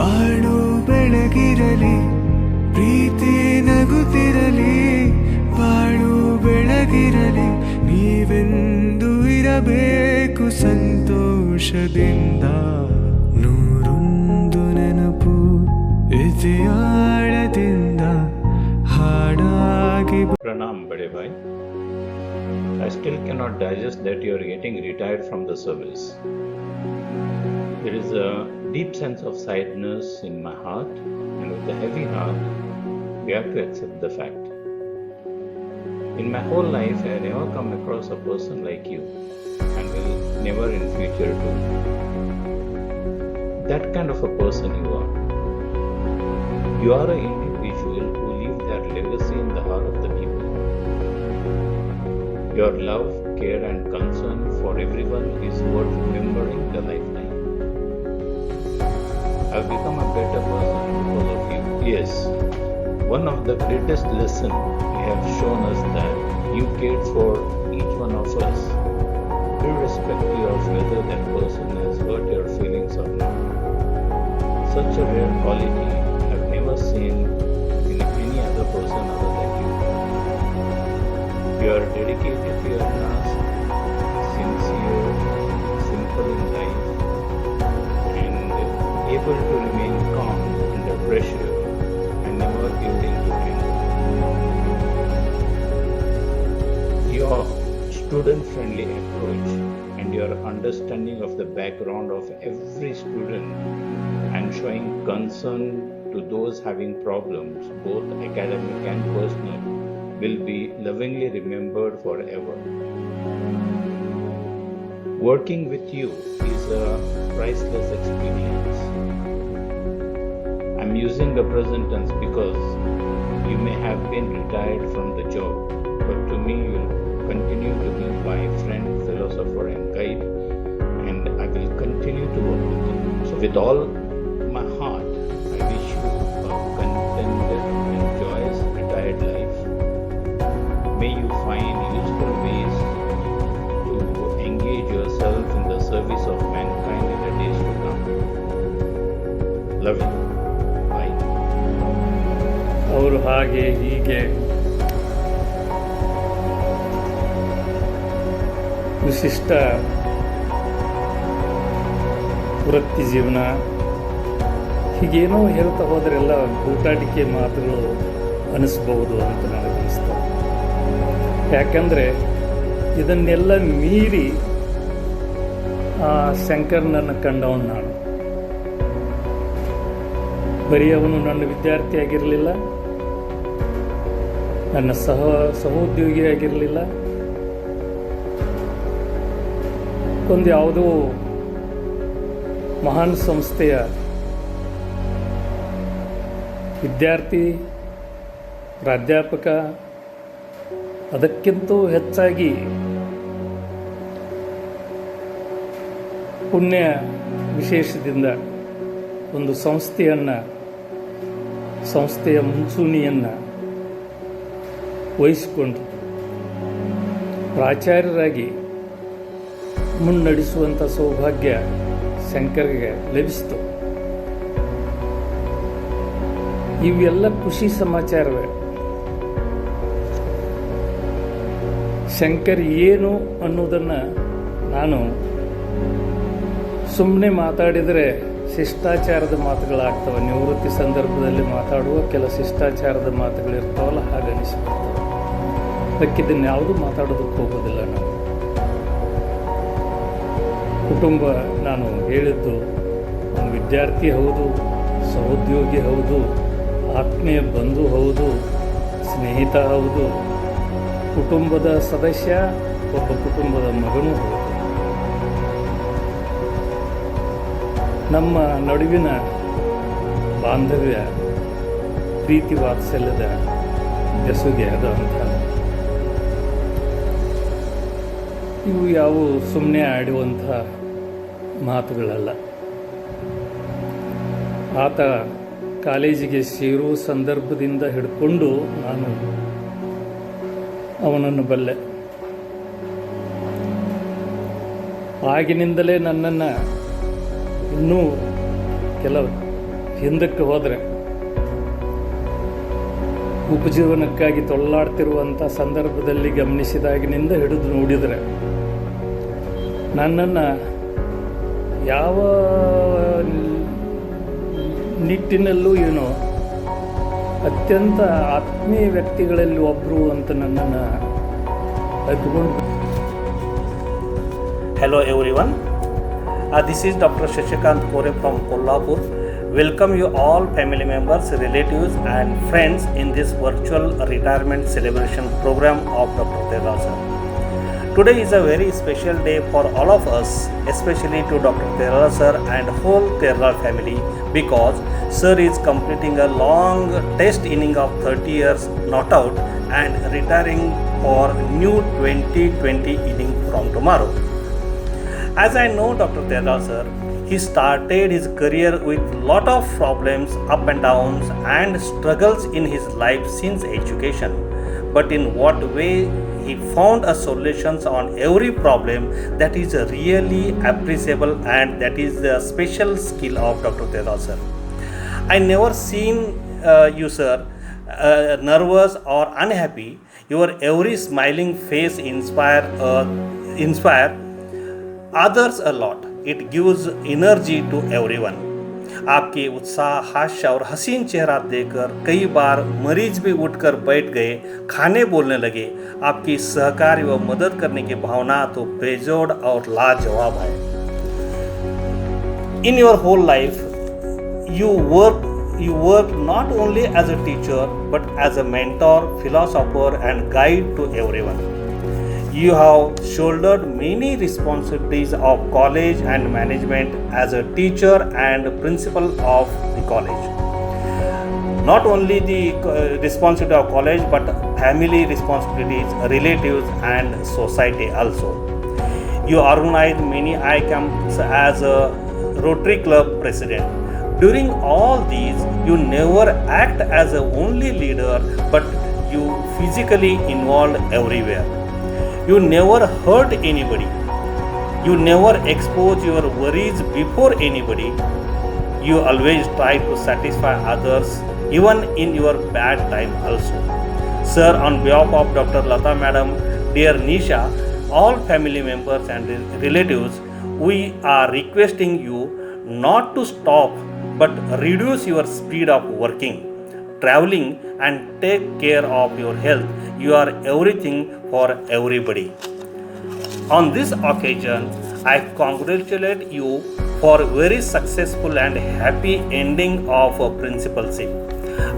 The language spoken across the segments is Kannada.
ಬಾಳು ಬೆಳಗಿರಲಿ, ಪ್ರೀತಿ ನಗುತ್ತಿರಲಿ. ಬಾಳು ಬೆಳಗಿರಲಿ, ನೀವೆಂದು ಇರಬೇಕು ಸಂತೋಷದಿಂದ. ನೂರೊಂದು ನೆನಪು ಇತಿಯಾಳದಿಂದ ಹಾಡಾಗಿ. Pranam, bade bhai. I still cannot digest that you are getting retired from the service. There is a deep sense of sadness in my heart, and with a heavy heart, we have to accept the fact. In my whole life, I have never come across a person like you, and will never in future do. That kind of a person you are. You are an individual who leave their legacy in the heart of the people. Your love, care and concern for everyone is worth remembering the lifetime. I have become a better person because of you. Yes, one of the greatest lessons you have shown us that you cared for each one of us, irrespective of whether that person has hurt your feelings or not. Such a rare quality I have never seen in any other person other than you. You are dedicated to your task, sincere, simple in life, and able to remain calm under pressure and never yielding to anger. Your student-friendly approach and your understanding of the background of every student and showing concern to those having problems, both academic and personal, will be lovingly remembered forever. Working with you is a priceless experience. I'm using the present tense because you may have been retired from the job, but to me you will continue to be my friend, philosopher and guide, and I will continue to work with you. So with all my heart, I wish you a contented and joyous retired life. May you find useful ways to engage yourself in the service of mankind in the days to come. Love you. Bye. ಅವರು ಹಾಗೆ ಹೀಗೆ ವಿಶಿಷ್ಟ ವೃತ್ತಿ ಜೀವನ ಹೀಗೇನೋ ಹೇಳ್ತಾ ಹೋದರೆಲ್ಲ ಊಟಾಟಿಕೆ ಮಾತುಗಳು ಅನಿಸ್ಬಹುದು ಅಂತ ನನಗನ್ನಿಸ್ತು. ಯಾಕಂದರೆ ಇದನ್ನೆಲ್ಲ ಮೀರಿ ಆ ಶಂಕರನನ್ನು ಕಂಡವನು ನಾನು. ಬರೀ ಅವನು ನನ್ನ ವಿದ್ಯಾರ್ಥಿ ಆಗಿರಲಿಲ್ಲ, ನನ್ನ ಸಹೋದ್ಯೋಗಿ ಆಗಿರಲಿಲ್ಲ, ಒಂದು ಯಾವುದೋ ಮಹಾನ್ ಸಂಸ್ಥೆಯ ವಿದ್ಯಾರ್ಥಿ, ಪ್ರಾಧ್ಯಾಪಕ, ಅದಕ್ಕಿಂತೂ ಹೆಚ್ಚಾಗಿ ಪುಣ್ಯ ವಿಶೇಷದಿಂದ ಒಂದು ಸಂಸ್ಥೆಯ ಮುಂಚೂಣಿಯನ್ನು ವಹಿಸಿಕೊಂಡು ಪ್ರಾಚಾರ್ಯರಾಗಿ ಮುನ್ನಡೆಸುವಂಥ ಸೌಭಾಗ್ಯ ಶಂಕರ್ಗೆ ಲಭಿಸಿತು. ಇವೆಲ್ಲ ಖುಷಿ ಸಮಾಚಾರವೇ. ಶಂಕರ್ ಏನು ಅನ್ನೋದನ್ನು ನಾನು ಸುಮ್ಮನೆ ಮಾತಾಡಿದರೆ ಶಿಷ್ಟಾಚಾರದ ಮಾತುಗಳಾಗ್ತವೆ. ನಿವೃತ್ತಿ ಸಂದರ್ಭದಲ್ಲಿ ಮಾತಾಡುವ ಕೆಲ ಶಿಷ್ಟಾಚಾರದ ಮಾತುಗಳಿರ್ತಾವಲ್ಲ, ಹಾಗನಿಸ್ಬಿಡ್ತವೆ. ಅದಕ್ಕಿದ್ದನ್ನು ಯಾವುದೂ ಮಾತಾಡೋದಕ್ಕೆ ಹೋಗೋದಿಲ್ಲ. ನಾನು ಕುಟುಂಬ, ನಾನು ಹೇಳಿದ್ದು, ಒಂದು ವಿದ್ಯಾರ್ಥಿ ಹೌದು, ಸಹೋದ್ಯೋಗಿ ಹೌದು, ಆತ್ಮೀಯ ಬಂಧು ಹೌದು, ಸ್ನೇಹಿತ ಹೌದು, ಕುಟುಂಬದ ಸದಸ್ಯ, ಒಬ್ಬ ಕುಟುಂಬದ ಮಗನೂ ಹೌದು. ನಮ್ಮ ನಡುವಿನ ಬಾಂಧವ್ಯ ಪ್ರೀತಿ ವಾತ್ಸಲ್ಯದ ಬೆಸುಗೆ ಅದು ಅಂತ. ಇವು ಯಾವುವು ಸುಮ್ಮನೆ ಆಡುವಂಥ ಮಾತುಗಳಲ್ಲ. ಆತ ಕಾಲೇಜಿಗೆ ಸೇರುವ ಸಂದರ್ಭದಿಂದ ಹಿಡ್ಕೊಂಡು ನಾನು ಅವನನ್ನು ಬಲ್ಲೆ. ಆಗಿನಿಂದಲೇ ನನ್ನನ್ನು ಇನ್ನೂ ಕೆಲವು ಹಿಂದಕ್ಕೆ ಹೋದರೆ ಉಪಜೀವನಕ್ಕಾಗಿ ತೊಳ್ಳಾಡ್ತಿರುವಂಥ ಸಂದರ್ಭದಲ್ಲಿ ಗಮನಿಸಿದಾಗಿನಿಂದ ಹಿಡಿದು ನೋಡಿದರೆ ನನ್ನನ್ನು ಯಾವ ನಿಟ್ಟಿನಲ್ಲೂ ಏನೋ ಅತ್ಯಂತ ಆತ್ಮೀಯ ವ್ಯಕ್ತಿಗಳಲ್ಲಿ ಒಬ್ಬರು ಅಂತ ನನ್ನನ್ನು ಅದ್ಕೊಂಡು. Hello everyone, this is Dr. Shashikant Kore from Kolhapur. Welcome you all family members, relatives and friends in this virtual retirement celebration program of Dr. Terra sir. Today is a very special day for all of us, especially to Dr. Terra sir and whole Terra family, because sir is completing a long test inning of 30 years not out and retiring for new 2020 inning from tomorrow. As I know Dr. Terra sir, he started his career with lot of problems, up and downs and struggles in his life since education. But in what way he found a solutions on every problem, that is really appreciable, and that is the special skill of Dr. Terra sir. I never seen you sir nervous or unhappy. Your every smiling face inspire others a lot. It gives energy to everyone. आपके उत्साह, हास्य और हसीन चेहरा देखकर कई बार मरीज भी उठकर बैठ गए, खाने बोलने लगे. आपकी सहकार्य व मदद करने की भावना तो बेजोड़ और लाजवाब है. In your whole life, you work not only as a teacher but as a mentor, philosopher and guide to everyone. You have shouldered many responsibilities of college and management as a teacher and principal of the college. Not only the responsibility of college but family responsibilities, relatives and society also. You organize many I camps as a Rotary Club president. During all these, you never act as a only leader but you physically involved everywhere. You never hurt anybody. You never expose your worries before anybody. You always try to satisfy others, even in your bad time also. Sir, on behalf of Dr. Lata Madam, dear Nisha, all family members and relatives, we are requesting you not to stop but reduce your speed of working, traveling and take care of your health. You are everything for everybody. On this occasion, I congratulate you for very successful and happy ending of a principalship.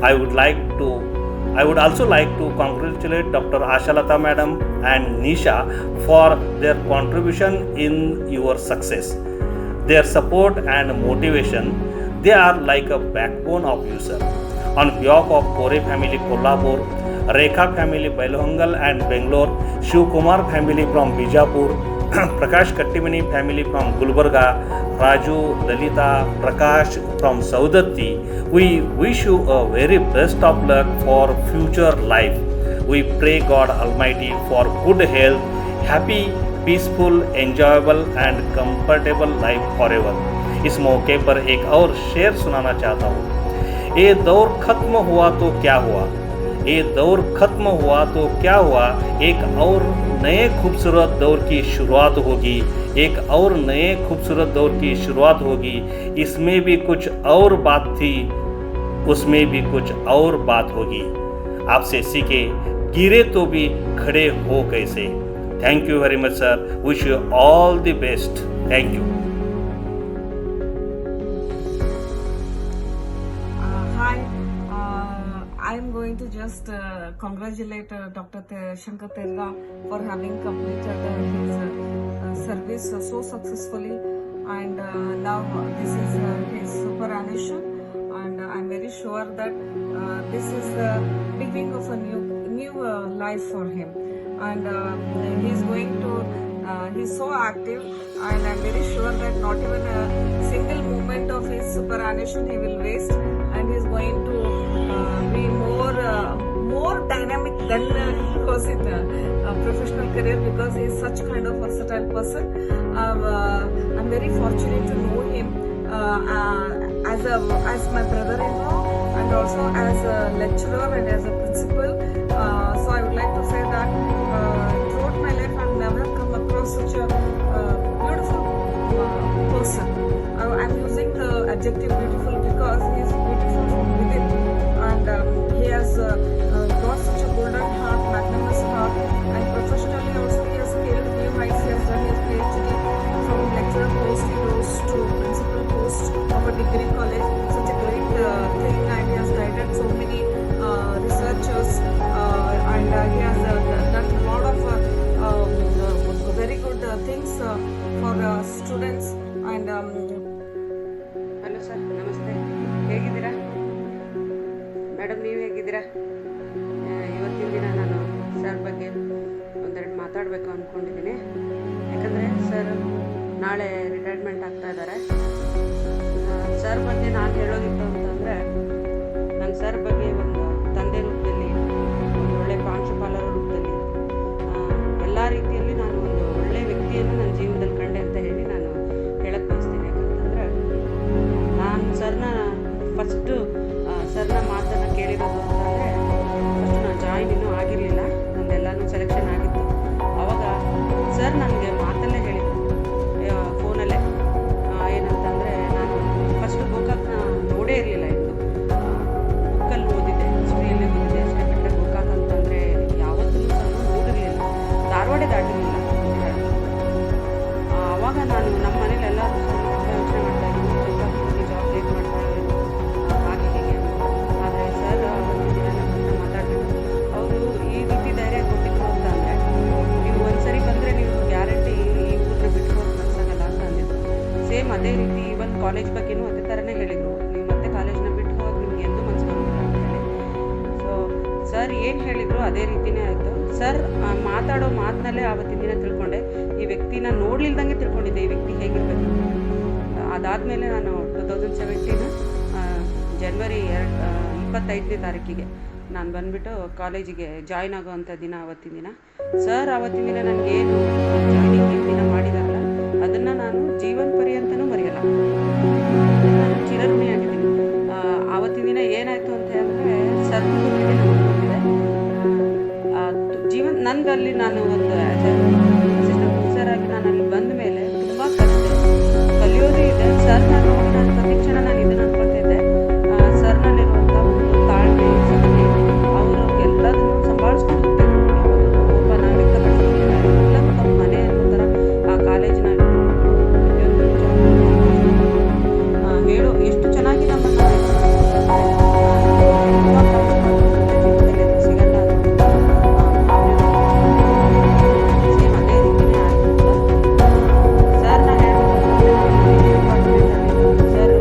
I would also like to congratulate Dr. Ashalata Madam and Nisha for their contribution in your success. Their support and motivation, they are like a backbone of you, sir. On behalf of Kore family Kolhapur, Rekha family Belhangal and Bangalore, Shiv Kumar family from Bijapur, Prakash Kattimani family from Gulbarga, Raju, Lalita, Prakash from Saudatti, we wish you a very best of luck for future life. We pray God Almighty for good health, happy, peaceful, enjoyable and comfortable life forever. इस मौके पर एक और शेर सुनाना चाहता हूँ. ये दौर खत्म हुआ तो क्या हुआ, ये दौर खत्म हुआ तो क्या हुआ, एक और नए खूबसूरत दौर की शुरुआत होगी, एक और नए खूबसूरत दौर की शुरुआत होगी. इसमें भी कुछ और बात थी, उसमें भी कुछ और बात होगी. आपसे सीखे, गिरे तो भी खड़े हो कैसे. Thank you very much sir. Wish you all the best. Thank you. I'm going to just congratulate Dr. Shankar Terra for having completed his service so successfully, and now this is his superannuation, and I'm very sure that this is the beginning of a new life for him, and he's going to he's so active, and I'm very sure that not even a single moment of his superannuation he will waste, and he's going to be more dynamic than he was in professional career, because he is such kind of versatile person. I'm very fortunate to know him as my brother-in-law and also as a lecturer and as a principal. So I would like to say that throughout my life I've never come across such a beautiful person. I'm using the adjective beautiful because he is beautiful from within, and he has got such a golden heart, magnanimous heart, and professionally also he has scaled new heights. He has done his PhD from lecturer post, he rose to principal post of a degree college. Such a great thing, and he has guided so many researchers, and he has done a lot of very good things for students. And hello sir, ನಮಸ್ತೆ. ಹೇಗಿದ್ದೀರಾ ಮೇಡಮ್? ನೀವು ಹೇಗಿದ್ದೀರಾ? ಇವತ್ತಿನ ದಿನ ನಾನು ಸರ್ ಬಗ್ಗೆ ಒಂದೆರಡು ಮಾತಾಡಬೇಕು ಅಂದ್ಕೊಂಡಿದ್ದೀನಿ. ಯಾಕಂದರೆ ಸರ್ ನಾಳೆ ರಿಟೈರ್ಮೆಂಟ್ ಆಗ್ತಾ ಇದ್ದಾರೆ. ಸರ್ ಬಗ್ಗೆ ನಾನು ಹೇಳೋದಿತ್ತು ಅಂತಂದರೆ, ನನ್ನ ಸರ್ ಬಗ್ಗೆ ಒಂದು ತಂದೆ ರೂಪದಲ್ಲಿ, ಒಂದು ಒಳ್ಳೆಯ ಪ್ರಾಂಶುಪಾಲರ ರೂಪದಲ್ಲಿ, ಎಲ್ಲ ರೀತಿಯಲ್ಲಿ ನಾನು ಒಂದು ಒಳ್ಳೆಯ ವ್ಯಕ್ತಿಯನ್ನು ನನ್ನ ಜೀವನದಲ್ಲಿ ಕಂಡೆ ಅಂತ ಹೇಳಿ ನಾನು ಹೇಳಕ್ಕೆ ಬಯಸ್ತೀನಿ. ಯಾಕಂತಂದರೆ ನಾನು ಫಸ್ಟು ಸರ್ನ ಮಾತನ್ನು ಕೇಳಿರೋದು ಅಂತಂದರೆ, ಫಸ್ಟು ನಾನು ಜಾಯಿನ್ ಇನ್ನೂ ಆಗಿರಲಿಲ್ಲ, ನಂದೆಲ್ಲನೂ ಸೆಲೆಕ್ಷನ್ ಆಗಿತ್ತು. ಆವಾಗ ಸರ್ ನನಗೆ ಮಾತಲ್ಲೇ ಹೇಳಿದರು, ಫೋನಲ್ಲೇ, ಏನಂತಂದರೆ ನಾನು ಫಸ್ಟು ಗೋಕಾಕ್ನ ನೋಡೇ ಇರಲಿಲ್ಲ. ಇತ್ತು ಬುಕ್ಕಲ್ಲಿ ಓದಿದ್ದೆ, ಹಿಸ್ಟ್ರಿಯಲ್ಲೇ ಓದಿದ್ದೆ ಅಷ್ಟೇ ಬಿಟ್ಟರೆ ಗೋಕಾಕ್ ಅಂತಂದರೆ ಯಾವತ್ತೂ ಸಹ ನೋಡಿರಲಿಲ್ಲ, ಧಾರವಾಡ ದಾಟಿರಲಿಲ್ಲ. ಆವಾಗ ನಾನು ನಮ್ಮ ಮನೇಲಿ ಎಲ್ಲರೂ ತುಂಬ ಯೋಚನೆ ಮಾಡ್ತಾಯಿದ್ದೀನಿ, ಗೋಕಾಕ್ನಲ್ಲಿ ಜಾಬ್ ಹೇಗೆ ಮಾಡ್ತಾಳೆ ಹಾಗೆ ಹೀಗೆ. ಆದರೆ ಸರ್ ಒಂದು ದಿನ ನನ್ನ ಹತ್ರ ಮಾತಾಡಬೇಕು, ಅವರು ಈ ರೀತಿ ಧೈರ್ಯ ಕೊಟ್ಟಿದ್ರು ಅಂತಂದರೆ, ನೀವು ಒಂದು ಸರಿ ಬಂದರೆ ನೀವು ಗ್ಯಾರಂಟಿ ಈ ಊರನ್ನ ಬಿಟ್ಕೊಂಡು ಮನಸ್ಸಾಗಲ್ಲ ಅಂತ ಅಂದಿದ್ರು. ಸೇಮ್ ಅದೇ ರೀತಿ ಈವನ್ ಕಾಲೇಜ್ ಬಗ್ಗೆನೂ ಅದೇ ಥರನೇ ಹೇಳಿದರು, ನೀವು ಮತ್ತೆ ಕಾಲೇಜ್ನ ಬಿಟ್ಟು ಹೋಗಿ ನಿಮ್ಗೆ ಎಂದೂ ಮನಸ್ಸು ಬರೋದಿಲ್ಲ ಅಂತ ಹೇಳಿ. ಸೊ ಸರ್ ಏನು ಹೇಳಿದರು ಅದೇ ರೀತಿಯೇ ಆಯಿತು. ಸರ್ ಮಾತಾಡೋ ಮಾತಿನಲ್ಲೇ ಆವತ್ತಿನ ದಿನ ತಿಳ್ಕೊಂಡೆ, ಈ ವ್ಯಕ್ತಿನ ನೋಡ್ಲಿಲ್ದಂಗೆ ತಿಳ್ಕೊಂಡಿದ್ದೆ ಈ ವ್ಯಕ್ತಿ ಹೇಗಿರಬೇಕು. ಅದಾದಮೇಲೆ ನಾನು 2017 ಜನವರಿ 25ನೇ ತಾರೀಕಿಗೆ ನಾನು ಬಂದುಬಿಟ್ಟು ಕಾಲೇಜಿಗೆ ಜಾಯ್ನ್ ಆಗೋವಂಥ ದಿನ ಆವತ್ತಿನ ದಿನ. ಸರ್ ಆವತ್ತಿನ ದಿನ ನನಗೇನು ಜಾಯ್ನಿಂಗ್ ದಿನ ಮಾಡಿದಾರಲ್ಲ, ಅದನ್ನು ನಾನು ಜೀವನ ಪರ್ಯಂತನೂ ಮರೆಯಲ್ಲ, ನಾನು ಚಿರಋಣಿಯಾಗಿದ್ದೀನಿ. ಆವತ್ತಿನ ದಿನ ಏನಾಯಿತು ಅಂತ ಹೇಳಿದ್ರೆ, ಸರ್ ಜೊತೆಗೆ ನಾನು ಬಂದಿದ್ದೆ ನನಗಲ್ಲಿ ನಾನು ಒಂದು ಅಸಿಸ್ಟೆಂಟ್ ಪ್ರೊಫೆಸರ್ ಆಗಿ ನಾನು ಅಲ್ಲಿ ಬಂದ ಮೇಲೆ ತುಂಬ ಕಲಿಯೋದು ಇದೆ. ಸರ್ನ ನೋಡಿ ನಾನು ಪ್ರತಿ ಕ್ಷಣ ನಾನು ಇದನ್ನು ಅನ್ಕೊಳ್ತಿದ್ದೆ, ಸರ್ನಲ್ಲಿರುವಂಥ ಒಂದು ತಾಳ್ಮೆ, ಸಹನೆ, ಅವರು ಎಲ್ಲದನ್ನು ಸಂಭಾಳಿಸ್ಕೊಂಡು ಹೋಗ್ತಿದ್ರು, ಕೋಪನ ವ್ಯಕ್ತಪಡಿಸ್ತಿಲ್ಲ, ಎಲ್ಲರೂ ತಮ್ಮ ಮನೆ ಅನ್ನೋ ಥರ ಆ ಕಾಲೇಜಿನ ಪ್ರತಿಯೊಂದು ಹೇಳೋ ಎಷ್ಟು ಚೆನ್ನಾಗಿ ನಮ್ಮನ್ನು ಸಿಗಲ್ಲ. ಸೇಮ್ ಅದೇ ರೀತಿಯೇ ಆಯಿತು. ಸರ್ ನಾನು ಹೇಳ್ಬೋದು, ಸರ್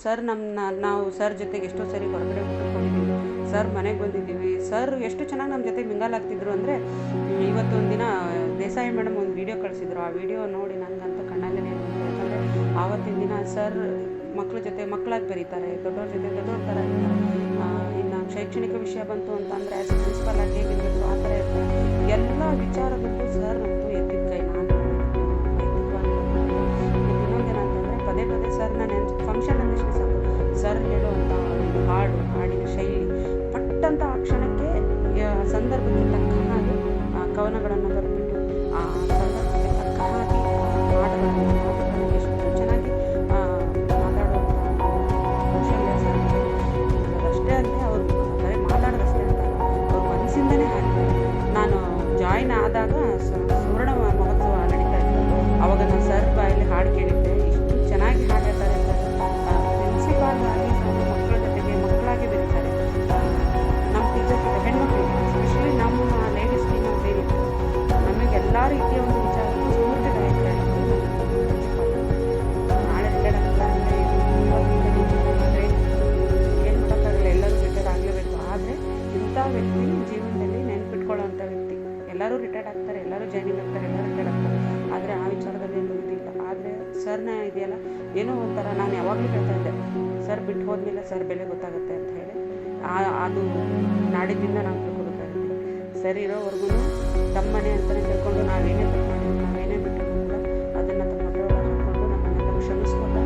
ಸರ್ ನಾವು ಸರ್ ಜೊತೆಗೆ ಎಷ್ಟೋ ಸರಿ ಹೊರಗಡೆ ಊಟಕ್ಕೆ ಹೋಗಿದ್ದೀವಿ, ಸರ್ ಮನೆಗೆ ಬಂದಿದ್ದೀವಿ. ಸರ್ ಎಷ್ಟು ಚೆನ್ನಾಗಿ ನಮ್ಮ ಜೊತೆ ಮಿಂಗಲ್ ಆಗ್ತಿದ್ರು ಅಂದರೆ, ಇವತ್ತೊಂದು ದಿನ ದೇಸಾಯಿ ಮೇಡಮ್ ಒಂದು ವಿಡಿಯೋ ಕಳಿಸಿದ್ರು. ಆ ವಿಡಿಯೋ ನೋಡಿ ನನಗಂತೂ ಕಣ್ಣಲ್ಲೇ ನೀರು ಬಂತು. ಯಾಕಂದರೆ ಆವತ್ತಿನ ದಿನ ಸರ್ ಮಕ್ಕಳ ಜೊತೆ ಮಕ್ಕಳಾಗಿ ಬೆರೀತಾರೆ, ದೊಡ್ಡವ್ರ ಜೊತೆ ದೊಡ್ಡವ್ರ ಥರ ಇರ್ತಾರೆ. ಇನ್ನು ಶೈಕ್ಷಣಿಕ ವಿಷಯ ಬಂತು ಅಂತಂದರೆ ಆ್ಯಸ್ ಪ್ರಿನ್ಸಿಪಲ್ ಆಗಿ ಹೇಗಿರಬೇಕು ಆ ಥರ ಇರ್ತಾರೆ. ಎಲ್ಲ ವಿಚಾರದಲ್ಲೂ ಸರ್ ಅಂತೂ ಎತ್ತಿದ ಕೈ ನಾನು ಇನ್ನೊಂದೇನಂತಂದರೆ ಪದೇ ಪದೇ ಸರ್ನ ಫಂಕ್ಷನ್ ಅಂದಷ್ಟೇ ಸಾಕು ಸರ್ ಹೇಳುವಂಥ ಒಂದು ಹಾಡಿನ ಶೈಲಿ ಪಟ್ಟಂಥ ಆ ಕ್ಷಣಕ್ಕೆ ಸಂದರ್ಭಕ್ಕೆ ತಕ್ಕ ಹಾಗೆ ಕವನಗಳನ್ನು ಬರೆದ್ಬಿಟ್ಟು ಆ ಸಂದರ್ಭಕ್ಕೆ ತಕ್ಕ ಹಾಗೆ ಹಾಡುಗಳನ್ನು ಎಷ್ಟು ಚೆನ್ನಾಗಿ ಮಾತಾಡುವಂಥ ಕೌಶಲ್ಯ ಸರ್. ಅದಷ್ಟೇ ಅಲ್ಲದೆ ಅವರು ಬರೀ ಮಾತಾಡೋದಷ್ಟೇ ಅಂತ ಅವ್ರ ಮನಸ್ಸಿಂದನೇ ಹಾಡ್ತಾರೆ. ನಾನು ಜಾಯಿನ್ ಆದಾಗ ಸುವರ್ಣ ಮಹೋತ್ಸವ ನಡೀತಾ ಇತ್ತು. ಅವಾಗ ನಾನು ಸರ್ ಬಾಯಲ್ಲಿ ಹಾಡು ಕೇಳಿದ್ದೆ. ಇಷ್ಟು ಚೆನ್ನಾಗಿ ಹಾಡಿರ್ತಾರೆ ಸರ್. ಪ್ರಿನ್ಸಿಪಾಲ್ ಆಗಿ ಮಕ್ಕಳ ಜೊತೆಗೆ ಮಕ್ಕಳಾಗಿ ಬೆರೀತಾರೆ. ನಮ್ಮ ಟೀಚರ್ ಜೊತೆ ಹೆಣ್ಮಕ್ಳಿಗೆ ಎಸ್ಪೆಷಲಿ ನಮ್ಮ ಲೇಡೀಸ್ ಟೀಮ್ ಅಂತ ಏನಿದೆ, ನಮಗೆ ಎಲ್ಲ ರೀತಿಯ ಒಂದು ವಿಚಾರ ಸ್ಫೂರ್ತಿದಾಯಕ ನಾಳೆ ರಿಟೈರ್ಡ್ ಆಗ್ತಾರೆ ಅಂದರೆ ಏನು ಮಾಡೋಕ್ಕಾಗಲ್ಲ, ಎಲ್ಲರೂ ರಿಟೈರ್ಡ್ ಆಗಲೇಬೇಕು. ಆದರೆ ಇಂಥ ವ್ಯಕ್ತಿ ಜೀವನದಲ್ಲಿ ನೆನಪಿಟ್ಕೊಳ್ಳೋವಂಥ ವ್ಯಕ್ತಿ. ಎಲ್ಲರೂ ರಿಟೈರ್ಡ್ ಆಗ್ತಾರೆ, ಎಲ್ಲರೂ ಜಾಯ್ನಿಂಗ್ ಆಗ್ತಾರೆ, ಎಲ್ಲರೂ ರಿಟೈರ್ಡ್ ಆಗ್ತಾರೆ. ಆದರೆ ಆ ವಿಚಾರದಲ್ಲಿ ಏನು ಇದಿಲ್ಲ. ಆದರೆ ಸರ್ನ ಇದೆಯಲ್ಲ ಏನೋ ಒಂಥರ ನಾನು ಯಾವಾಗಲೂ ಹೇಳ್ತಾ ಇದ್ದೆ, ಸರ್ ಬಿಟ್ಟು ಹೋದ್ಮೇಲೆ ಸರ್ ಬೆಲೆ ಗೊತ್ತಾಗುತ್ತೆ ಅಂತ ಹೇಳಿ. ಅದು ನಾಡಿದ್ದಿಂದ ನಾವು ತಿಳ್ಕೊಬೇಕಾಗುತ್ತೆ. ಸರ್ ಇರೋವರೆಗೂ ತಮ್ಮ ಮನೆ ಅಂತಲೇ ತಿಳ್ಕೊಂಡು ನಾವೇನೇ ತಪ್ಪು ಮಾಡಿದ್ರು, ನಾವೇನೇ ಬಿಟ್ಟರು ಕೂಡ ಅದನ್ನು ತಮ್ಮ ಹತ್ರೊಳಗೆ ಹಾಕ್ಕೊಂಡು ನಮ್ಮನ್ನೆಲ್ಲ ಕ್ಷಮಿಸ್ಕೊಂಡು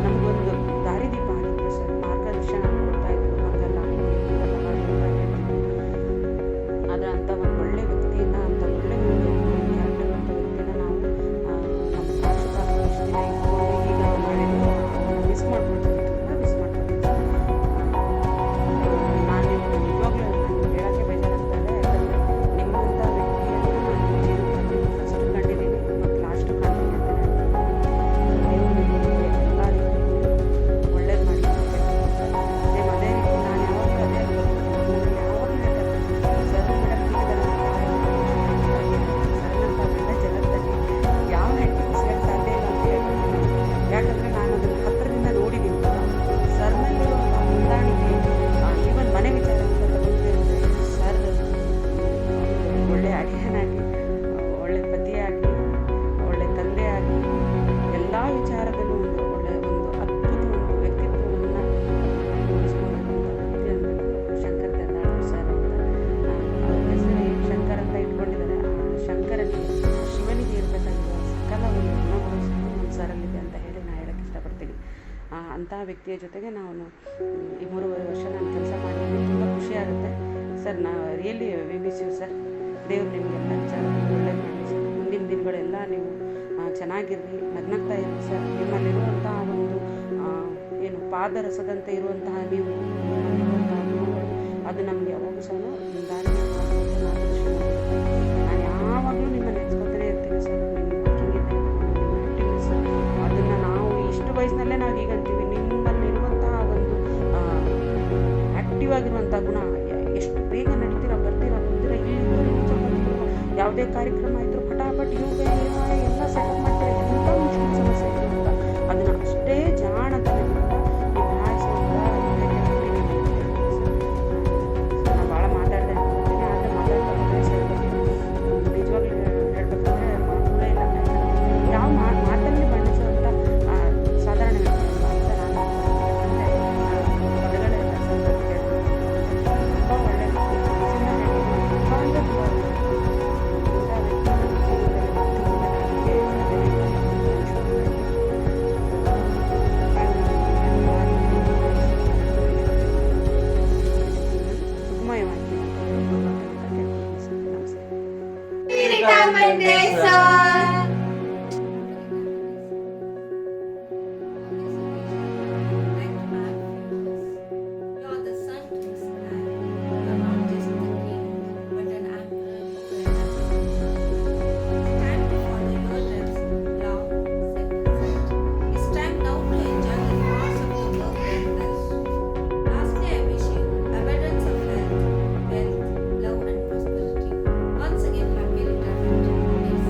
ನಮಗೊಂದು ದಾರಿದೀಪ ಆಗಿತ್ತು ಸರ್. ಮಾರ್ಗದರ್ಶನ ಕೊಡ್ತಾ ಇದ್ರು. ಹಾಗೆಲ್ಲ ಆದರೆ ಅಂಥ ಒಂದು ಒಳ್ಳೆ ವ್ಯಕ್ತಿಯಿಂದ, ಅಂಥ ಒಳ್ಳೆ ಒಂದು ಕ್ಯಾರೆಕ್ಟರ್ ಅಂತ ವ್ಯಕ್ತಿನ ನಾವು ನಮ್ಮ ಪ್ರಾಂಶುಪಾಲರು ಇಷ್ಟು ದಿನ ಇಟ್ಕೊಂಡು ಈಗ ಮಾಡಿದ್ರು ಮಿಸ್ ಮಾಡ್ಕೊಳ್ತೀವಿ, ತುಂಬ ಮಿಸ್ ಮಾಡ್ಕೊಳ್ತೀವಿ ಸರ್. ನಾನು ನಿಜವಾಗ್ಲೂ ನಾನು ಹೇಳೋಕ್ಕೆ ಬೇಜಾರಾಗ್ತದೆ. ಯಾಕಂದರೆ ನಿಮ್ಮಂಥ ವ್ಯಕ್ತಿಯನ್ನು ನಾನು ಜೀವನದಲ್ಲಿ ಫಸ್ಟ್ ಕಂಡಿದ್ದೀನಿ ಮತ್ತು ಲಾಸ್ಟು ಕಾಣ್ತೀನಿ ಅಂತ ಹೇಳ್ತಾರೆ. ದೇವರು ನಿಮಗೆ ಎಲ್ಲ ರೀತಿಯಲ್ಲೂ ಒಳ್ಳೇದು ಮಾಡಿ ಅದೇ ರೀತಿ ನಾನು ಯಾವಾಗಲೂ ಅದೇ ಯಾವಾಗಲೂ ಹೇಳ್ತಾರೆ ಸರ್ ಮೇಡಮ್ ಸರ್ನಂತ ಒಳ್ಳೆ ಜಗತ್ತಲ್ಲಿ ಯಾವ ಹೆಣ್ಣಿಗೂ ಸಿಗಕ್ಕೆ ಸಾಧ್ಯ ಇಲ್ಲ ಅಂತ ಹೇಳ್ತೀನಿ. ಯಾಕಂದರೆ ನಾನು ಅದನ್ನು ಹತ್ತಿರದಿಂದ ನೋಡಿದ್ದೀನಿ. ಸರ್ನಲ್ಲಿರುವಂಥ ಹೊಂದಾಣಿಕೆ ಈವನ್ ಮನೆ ವಿಚಾರ ಅಂತ ತಗೊಂಡಿದ್ದೆ. ಸರ್ ಒಳ್ಳೆ ಅಡಿಯನಾಗಿ, ಒಳ್ಳೆ ಪತಿಯಾಗಿ, ಒಳ್ಳೆ ತಂದೆಯಾಗಿ ಎಲ್ಲ ವಿಚಾರದಲ್ಲೂ ಒಂದು ಒಳ್ಳೆಯ ಒಂದು ಅದ್ಭುತ ಒಂದು ವ್ಯಕ್ತಿತ್ವವನ್ನು ರೂಢಿಸ್ಕೊಂಡಂಥ ವ್ಯಕ್ತಿ ಅನ್ನಬೇಕು ಶಂಕರ್ ತೆರದಾಳ್ ಸರ್ ಅಂತ. ಅವ್ರ ಹೆಸರು ಶಂಕರ್ ಅಂತ ಇಟ್ಕೊಂಡಿದ್ದಾರೆ. ಆ ಶಂಕರನಿಗೆ ಶಿವನಿಗೆ ಇರಬೇಕಾಗಿರುವ ಸಕಲ ಒಂದು ಗುಣಗಳು ಸಹ ನಮ್ಮ ಸರಲ್ಲಿದೆ ಅಂತ ಹೇಳಿ ನಾನು ಹೇಳೋಕ್ಕೆ ಇಷ್ಟಪಡ್ತೀನಿ. ಅಂಥ ವ್ಯಕ್ತಿಯ ಜೊತೆಗೆ ನಾನು ಈ 3.5 ವರ್ಷ ನಾನು ಕೆಲಸ ಮಾಡಿದ್ದೀನಿ. ತುಂಬ ಖುಷಿಯಾಗುತ್ತೆ sir. Really we miss you sir. ದೇವ್ರು ನಿಮಗೆಲ್ಲ ಚೆನ್ನಾಗಿ ಒಳ್ಳೇದು ಮಾಡಿ ಸರ್. ಮುಂದಿನ ದಿನಗಳೆಲ್ಲ ನೀವು ಚೆನ್ನಾಗಿರ್ರಿ, ನಗ್ನಗ್ತಾ ಇರ್ರಿ ಸರ್. ನಿಮ್ಮಲ್ಲಿರುವಂಥ ಒಂದು ಏನು ಪಾದರಸದಂತೆ ಇರುವಂತಹ ನೀವು, ನಿಮ್ಮಲ್ಲಿರುವಂತಹ ಗುಣಗಳು ಅದು ನಮಗೆ ಯಾವಾಗೂ ಸಹ ದಾರಿ ನಾನು ಯಾವಾಗಲೂ ನಿಮ್ಮನ್ನು ನೆನೆಸ್ಕೊತಾನೆ ಇರ್ತೀನಿ ಸರ್. ನಿಮ್ಮ ವರ್ಕಿಂಗ್ ನಿಮ್ಮ ಆ್ಯಕ್ಟಿವ್ನೆಸ್ ಅದನ್ನು ನಾವು ಇಷ್ಟು ವಯಸ್ಸಿನಲ್ಲೇ ನಾವು ಹೀಗಂತೀವಿ. ನಿಮ್ಮಲ್ಲಿರುವಂತಹ ಒಂದು ಆ್ಯಕ್ಟಿವ್ ಆಗಿರುವಂಥ ಗುಣ, ಎಷ್ಟು ಬೇಗ ನಡೀತೀರಾ, ಬರ್ತೀರಾ, ಹೋಗ್ತೀರಾ, ಯಾವುದೇ ಕಾರ್ಯಕ್ರಮ ಇದ್ದರೂ ಪಟಾಪಟ್ ಯೋಗ ಎಲ್ಲ ಸೆಟಪ್ ಮಾಡ್ತಾರೆ. ಎಂಥ ಮುಷ್ಕಿಲ್ ಸಮಸ್ಯೆ ಇದ್ರು ಕೂಡ ಅದನ್ನು ಅಷ್ಟೇ ಜಾಣತನದಿಂದ ನಿಭಾಯಿಸುವಂಥ ನಾನು ಭಾಳ ಮಾತಾಡಿದೆ ಅನ್ಕೊಳ್ತೀನಿ. ಆದರೆ ಮಾತಾಡ್ತಾ ಹೋದರೆ ಸರ್ ನಿಜವಾಗ್ಲೂ ಹೇಳ್ಬೇಕಂದ್ರೆ ಮಾತುಗಳೇ ಇಲ್ಲ. ಯಾವ ಮಾತಲ್ಲಿ ಬಣ್ಣಿಸುವಂಥ ಸಾಧಾರಣ ವ್ಯಕ್ತಿ ಅಂತ ನಾನು ಪದಗಳೇ ಇಲ್ಲ ಸರ್. ತುಂಬ ಒಳ್ಳೆ You're the sun to the sky. You're not just the king, but an emperor who time to follow your dreams, love, sacrifice. It's time now to enjoy the rewards of the work well done. Lastly, I wish you abundance of health, wealth, love, and prosperity. Once again, happy retirement. Yes.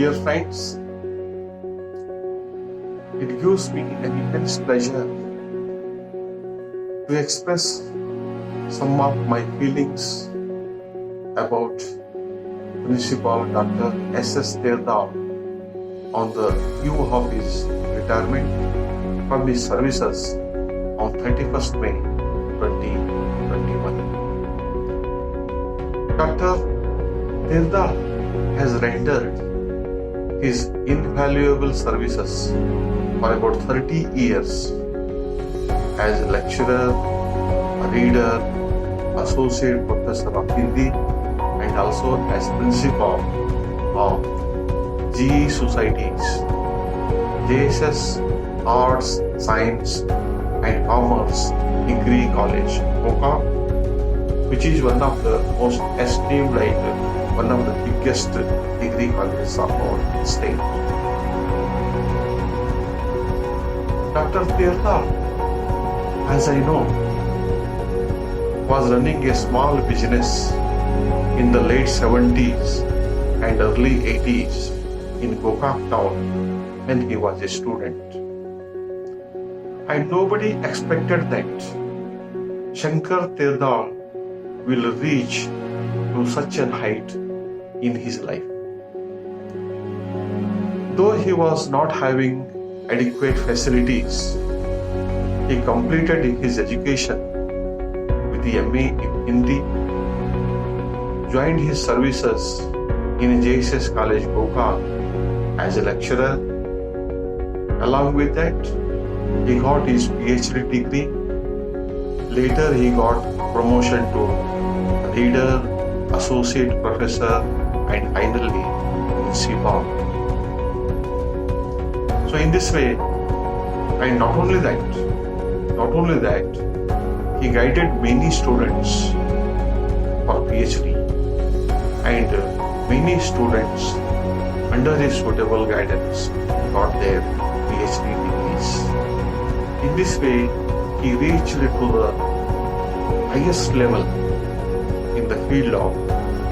Dear friends, it gives me an immense pleasure to express some of my feelings about Principal Dr. S.S. Terdal on the eve of his retirement from his services on 31st May 2021. Dr. Terdal has rendered his invaluable services for about 30 years as a lecturer, a reader, associate professor of Hindi, and also as principal of GE Societies, JSS Arts, Science and Commerce Degree College, Mocha, which is one of the most esteemed, one of the biggest degree colleges of our state. Dr. Terdal, as I know, was running a small business in the late 70s and early 80s in Gokak town when he was a student. And nobody expected that Shankar Terdal will reach to such a height in his life. Though he was not having adequate facilities, he completed his education with the MA in Hindi, joined his services in JSS College, Gokak as a lecturer. Along with that, he got his PhD degree. Later, he got promotion to reader, associate professor, and finally, principal. So in this way, and not only that, he guided many students for PhD, and many students under his suitable guidance got their PhD degrees. In this way, he reached to the highest level in the field of